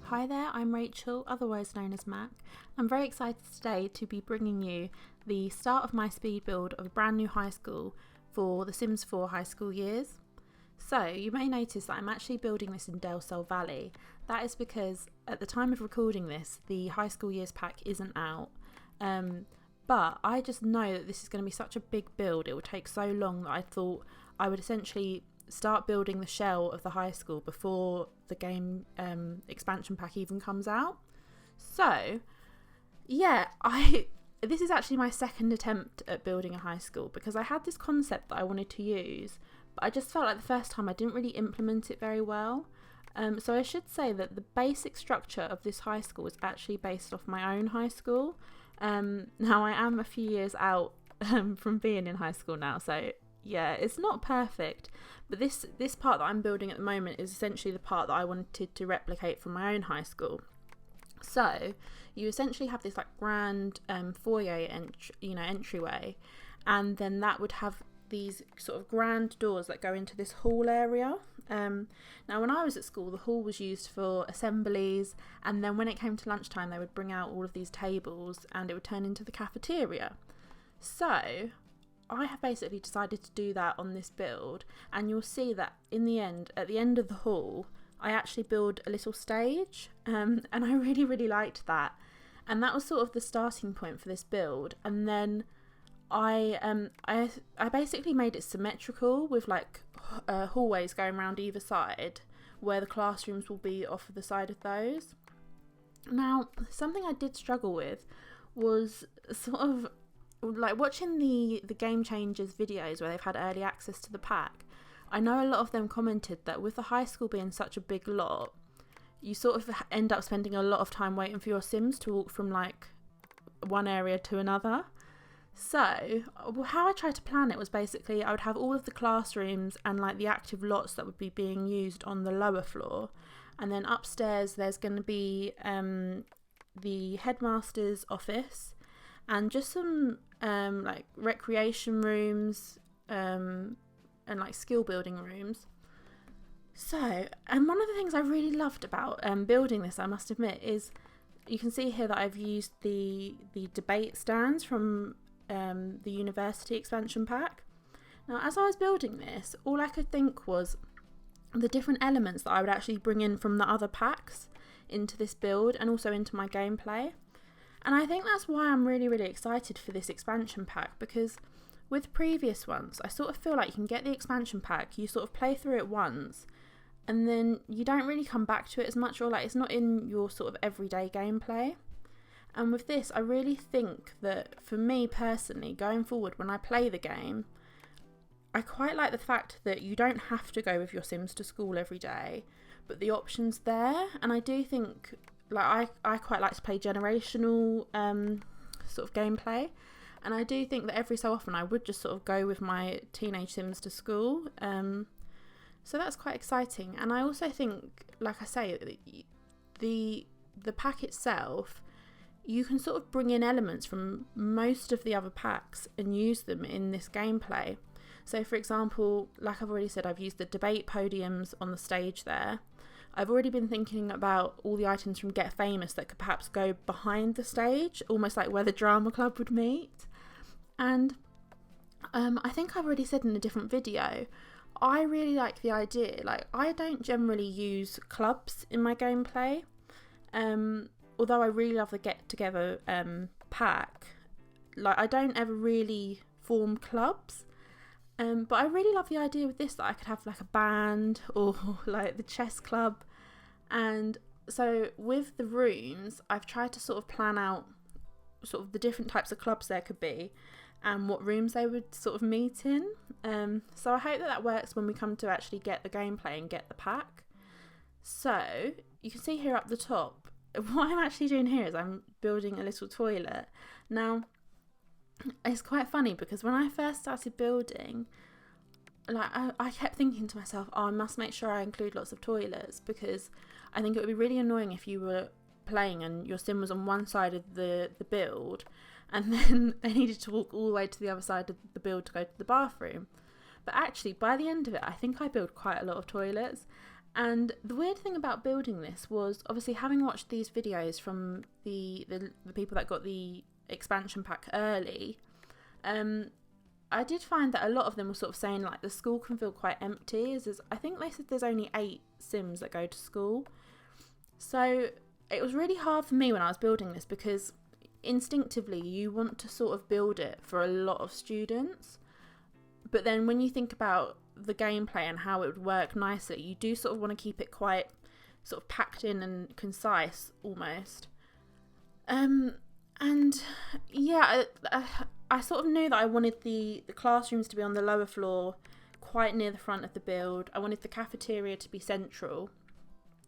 Hi there, I'm Rachel, otherwise known as Mac. I'm very excited today to be bringing you the start of my speed build of a brand new high school for the Sims 4 high school years. So you may notice that I'm actually building this in Del Sol Valley. That is because at the time of recording this, the high school years pack isn't out. But I just know that this is going to be such a big build, it will take so long that I thought I would essentially start building the shell of the high school before the game expansion pack even comes out. So yeah, this is actually my second attempt at building a high school because I had this concept that I wanted to use, but I just felt like the first time I didn't really implement it very well. So I should say that the basic structure of this high school is actually based off my own high school. Now I am a few years out from being in high school now, so yeah, it's not perfect, but this part that I'm building at the moment is essentially the part that I wanted to replicate from my own high school. So you essentially have this like grand foyer entryway, and then that would have these sort of grand doors that go into this hall area. Now when I was at school, the hall was used for assemblies, and then when it came to lunchtime they would bring out all of these tables and it would turn into the cafeteria. So I have basically decided to do that on this build, and you'll see that in the end, at the end of the hall, I actually build a little stage, and I really liked that, and that was sort of the starting point for this build. And then I basically made it symmetrical with like hallways going around either side, where the classrooms will be off of the side of those. Now, something I did struggle with was sort of like watching the Game Changers videos where they've had early access to the pack. I know a lot of them commented that with the high school being such a big lot, you sort of end up spending a lot of time waiting for your Sims to walk from like one area to another. So how I tried to plan it was basically I would have all of the classrooms and like the active lots that would be being used on the lower floor, and then upstairs there's going to be the headmaster's office and just some like recreation rooms and like skill building rooms. So, and one of the things I really loved about building this, I must admit, is you can see here that I've used the debate stands from the university expansion pack. Now as I was building this, all I could think was the different elements that I would actually bring in from the other packs into this build and also into my gameplay. And I think that's why I'm really excited for this expansion pack, because with previous ones I sort of feel like you can get the expansion pack, you sort of play through it once and then you don't really come back to it as much, or like it's not in your sort of everyday gameplay. And with this, I really think that for me personally, going forward when I play the game, I quite like the fact that you don't have to go with your Sims to school every day, but the option's there. And I do think, like, I quite like to play generational sort of gameplay, and I do think that every so often I would just sort of go with my teenage Sims to school. So that's quite exciting. And I also think, like I say, the pack itself, you can sort of bring in elements from most of the other packs and use them in this gameplay. So for example, like I've already said, I've used the debate podiums on the stage there. I've already been thinking about all the items from Get Famous that could perhaps go behind the stage, almost like where the drama club would meet. And I think I've already said in a different video, I really like the idea. Like, I don't generally use clubs in my gameplay. Although I really love the Get Together pack, like I don't ever really form clubs. But I really love the idea with this that I could have like a band or like the chess club. And so with the rooms, I've tried to sort of plan out sort of the different types of clubs there could be and what rooms they would sort of meet in. So I hope that works when we come to actually get the gameplay and get the pack. So you can see here up the top, what I'm actually doing here is I'm building a little toilet. Now, it's quite funny because when I first started building, like I kept thinking to myself, oh, I must make sure I include lots of toilets, because I think it would be really annoying if you were playing and your Sim was on one side of the build and then they needed to walk all the way to the other side of the build to go to the bathroom. But actually, by the end of it, I think I built quite a lot of toilets, And the weird thing about building this was, obviously, having watched these videos from the people that got the expansion pack early, I did find that a lot of them were sort of saying like the school can feel quite empty. I think they said there's only 8 Sims that go to school. So it was really hard for me when I was building this, because instinctively you want to sort of build it for a lot of students. But then when you think about the gameplay and how it would work nicely, you do sort of want to keep it quite sort of packed in and concise almost. And yeah, I sort of knew that I wanted the classrooms to be on the lower floor, quite near the front of the build. I wanted the cafeteria to be central.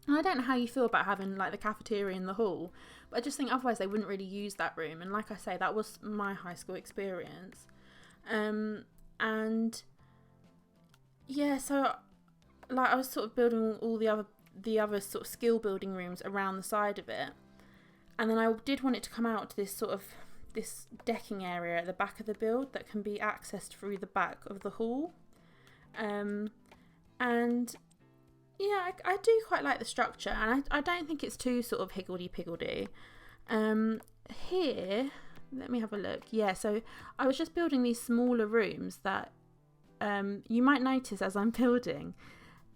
And I don't know how you feel about having like the cafeteria in the hall, but I just think otherwise they wouldn't really use that room. And like I say, that was my high school experience. And yeah, so like I was sort of building all the other sort of skill building rooms around the side of it. And then I did want it to come out to this decking area at the back of the build that can be accessed through the back of the hall. And yeah, I do quite like the structure, and I don't think it's too sort of higgledy-piggledy. Here, let me have a look. Yeah, so I was just building these smaller rooms that you might notice as I'm building.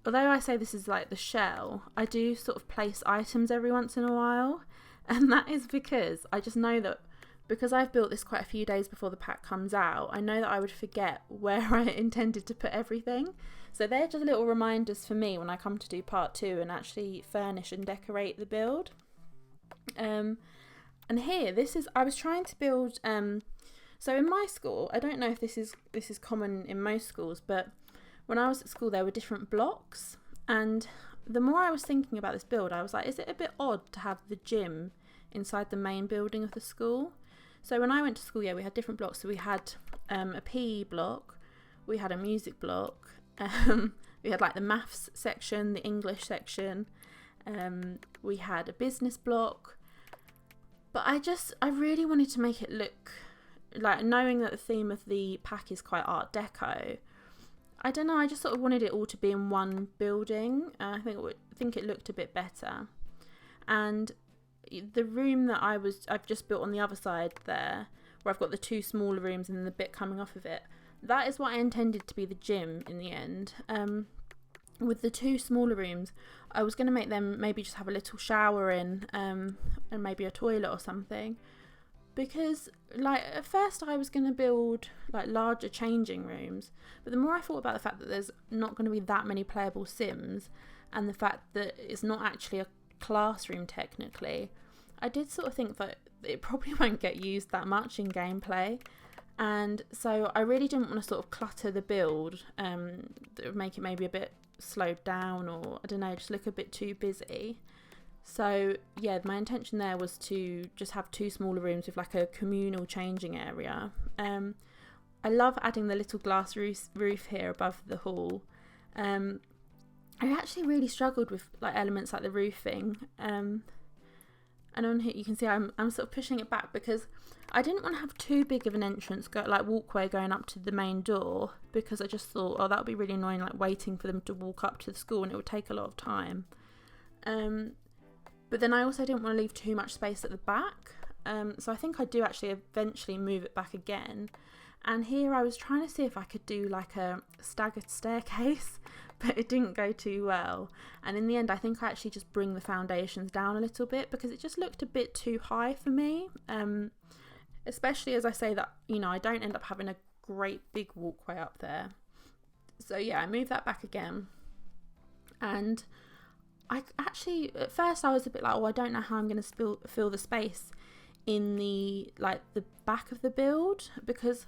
Although I say this is like the shell, I do sort of place items every once in a while. And that is because I just know that because I've built this quite a few days before the pack comes out, I know that I would forget where I intended to put everything. So they're just little reminders for me when I come to do part 2 and actually furnish and decorate the build. And here, I was trying to build, so in my school, I don't know if this is common in most schools, but when I was at school there were different blocks, and the more I was thinking about this build, I was like, is it a bit odd to have the gym inside the main building of the school? So when I went to school, yeah, we had different blocks. So we had a PE block, we had a music block, we had like the maths section, the English section, we had a business block. But I really wanted to make it look like, knowing that the theme of the pack is quite Art Deco, I don't know, I just sort of wanted it all to be in one building. I think it looked a bit better. And the room that I've just built on the other side there, where I've got the 2 smaller rooms and then the bit coming off of it, that is what I intended to be the gym in the end. With the 2 smaller rooms, I was going to make them maybe just have a little shower in, and maybe a toilet or something. Because, like, at first I was going to build, like, larger changing rooms. But the more I thought about the fact that there's not going to be that many playable Sims, and the fact that it's not actually a classroom technically, I did sort of think that it probably won't get used that much in gameplay. And so I really didn't want to sort of clutter the build, that would make it maybe a bit slowed down, or, I don't know, just look a bit too busy. So yeah, my intention there was to just have 2 smaller rooms with like a communal changing area. I love adding the little glass roof here above the hall. I actually really struggled with like elements like the roofing. And on here you can see I'm sort of pushing it back because I didn't want to have too big of an entrance, walkway going up to the main door, because I just thought, oh, that would be really annoying, like waiting for them to walk up to the school, and it would take a lot of time. But then I also didn't want to leave too much space at the back. So I think I do actually eventually move it back again. And here I was trying to see if I could do like a staggered staircase, but it didn't go too well. And in the end, I think I actually just bring the foundations down a little bit because it just looked a bit too high for me. Especially as I say that, you know, I don't end up having a great big walkway up there. So yeah, I moved that back again. And I actually, at first I was a bit like, oh, I don't know how I'm going to fill the space in the back of the build, because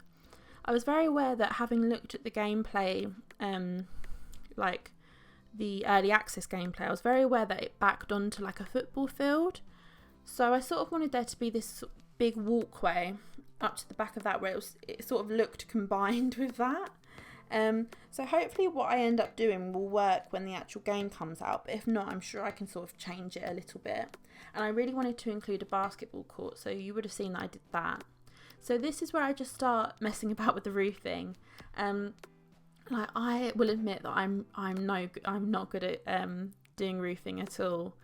I was very aware that, having looked at the gameplay, like the early access gameplay, I was very aware that it backed onto like a football field. So I sort of wanted there to be this big walkway up to the back of that, where it sort of looked combined with that. So hopefully what I end up doing will work when the actual game comes out, but if not, I'm sure I can sort of change it a little bit. And I really wanted to include a basketball court, so you would have seen that I did that. So this is where I just start messing about with the roofing. Like, I will admit that I'm not good at doing roofing at all.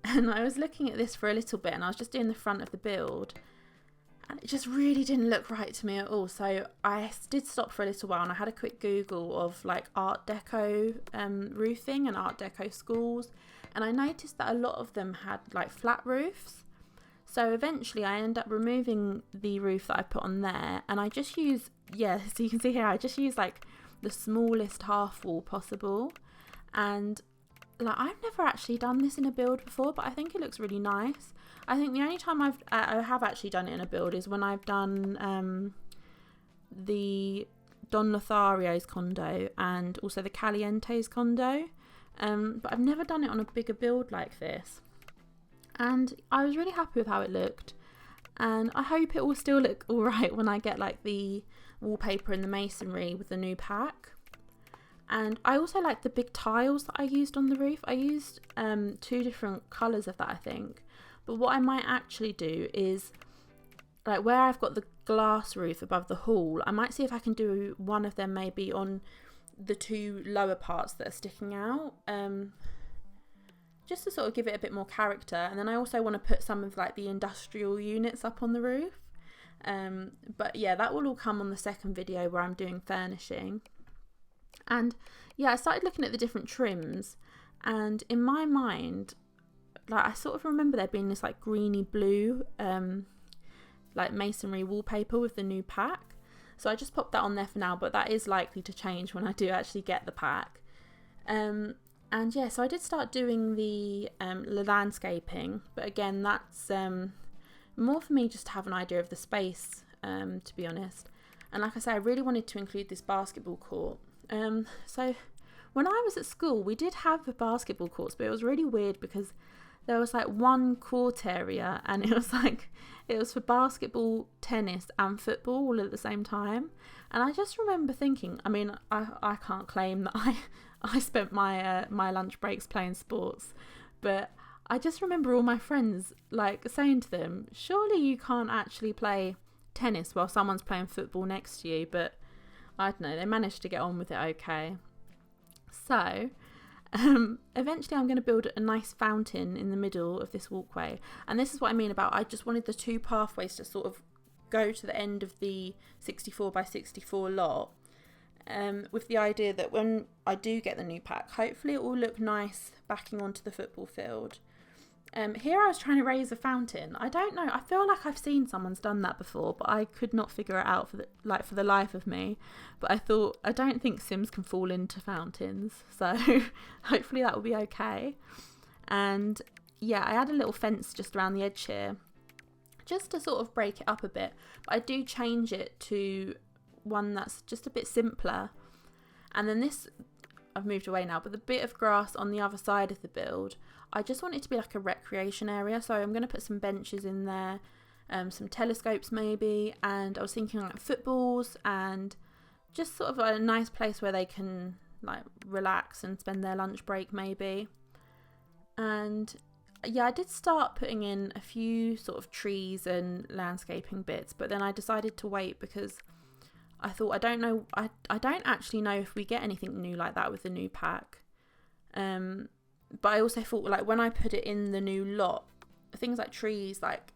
And I was looking at this for a little bit, and I was just doing the front of the build, and it just really didn't look right to me at all. So I did stop for a little while, and I had a quick Google of like Art Deco roofing and Art Deco schools, and I noticed that a lot of them had like flat roofs. So eventually I end up removing the roof that I put on there, and I just use, so you can see here, I just use like the smallest half wall possible. And like, I've never actually done this in a build before, but I think it looks really nice. I think the only time I have actually done it in a build is when I've done the Don Lothario's condo and also the Caliente's condo, but I've never done it on a bigger build like this. And I was really happy with how it looked, and I hope it will still look alright when I get like the wallpaper and the masonry with the new pack. And I also like the big tiles that I used on the roof. I used 2 different colours of that, I think. But what I might actually do is, like where I've got the glass roof above the hall, I might see if I can do one of them maybe on the 2 lower parts that are sticking out. Just to sort of give it a bit more character. And then I also want to put some of like the industrial units up on the roof. But yeah, that will all come on the second video where I'm doing furnishing. And yeah, I started looking at the different trims, and in my mind, like I sort of remember there being this like greeny blue like masonry wallpaper with the new pack. So I just popped that on there for now, but that is likely to change when I do actually get the pack. And yeah, so I did start doing the landscaping, but again, that's more for me just to have an idea of the space, to be honest. And like I say, I really wanted to include this basketball court. So when I was at school, we did have the basketball courts, but it was really weird because there was like one court area, and it was for basketball, tennis and football all at the same time. And I just remember thinking, I mean, I can't claim that I spent my my lunch breaks playing sports, but I just remember all my friends like saying to them, surely you can't actually play tennis while someone's playing football next to you. But I don't know, they managed to get on with it okay. So eventually I'm going to build a nice fountain in the middle of this walkway, and this is what I mean about I just wanted the 2 pathways to sort of go to the end of the 64 by 64 lot, with the idea that when I do get the new pack, hopefully it will look nice backing onto the football field. Here I was trying to raise a fountain. I don't know, I feel like I've seen someone's done that before, but I could not figure it out for the life of me. But I thought, I don't think Sims can fall into fountains, so hopefully that will be okay. And yeah, I had a little fence just around the edge here, just to sort of break it up a bit, but I do change it to one that's just a bit simpler. And then this, I've moved away now, but the bit of grass on the other side of the build, I just want it to be like a recreation area, so I'm going to put some benches in there, some telescopes maybe, and I was thinking like footballs and just sort of a nice place where they can like relax and spend their lunch break maybe. And yeah, I did start putting in a few sort of trees and landscaping bits, but then I decided to wait because I thought I don't actually know if we get anything new like that with the new pack. But I also thought, like, when I put it in the new lot, things like trees, like,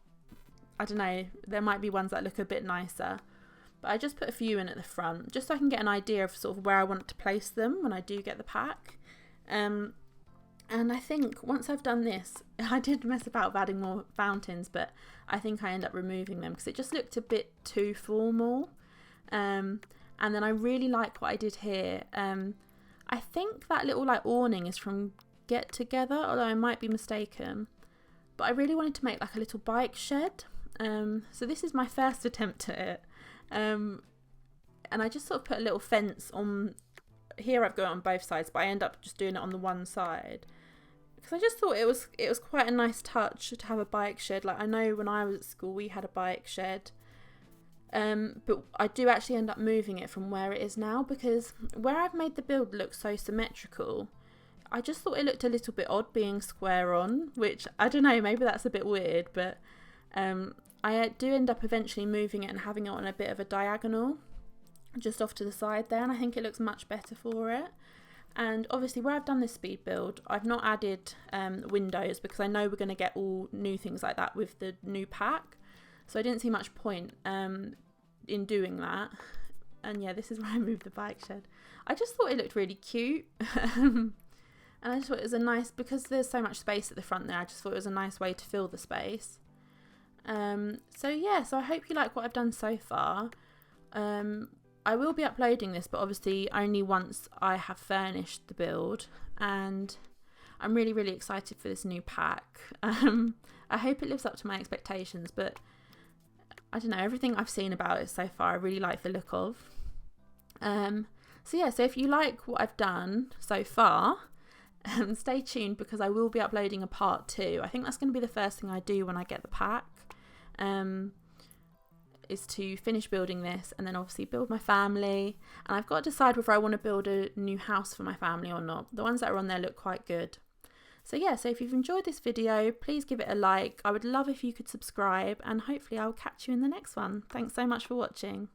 I don't know, there might be ones that look a bit nicer. But I just put a few in at the front, just so I can get an idea of sort of where I want to place them when I do get the pack. And I think once I've done this, I did mess about with adding more fountains, but I think I end up removing them because it just looked a bit too formal. And then I really like what I did here. I think that little like awning is from Get Together, although I might be mistaken. But I really wanted to make like a little bike shed. So this is my first attempt at it. And I just sort of put a little fence on here. I've got it on both sides, but I end up just doing it on the one side because I just thought it was quite a nice touch to have a bike shed. Like, I know when I was at school we had a bike shed. But I do actually end up moving it from where it is now because where I've made the build look so symmetrical, I just thought it looked a little bit odd being square on, which I don't know, maybe that's a bit weird, but I do end up eventually moving it and having it on a bit of a diagonal. just off to the side there, and I think it looks much better for it. And obviously where I've done this speed build, I've not added windows because I know we're going to get all new things like that with the new pack. So I didn't see much point in doing that. And yeah, this is where I moved the bike shed. I just thought it looked really cute. And I just thought it was a nice, because there's so much space at the front there, I just thought it was a nice way to fill the space. So yeah, so I hope you like what I've done so far. I will be uploading this, but obviously only once I have furnished the build, and I'm really, really excited for this new pack. I hope it lives up to my expectations, but I don't know, everything I've seen about it so far I really like the look of. So yeah, so if you like what I've done so far, stay tuned because I will be uploading a part 2. I think that's going to be the first thing I do when I get the pack, is to finish building this and then obviously build my family. And I've got to decide whether I want to build a new house for my family or not. The ones that are on there look quite good. So yeah, so if you've enjoyed this video, please give it a like. I would love if you could subscribe, and hopefully I'll catch you in the next one. Thanks so much for watching.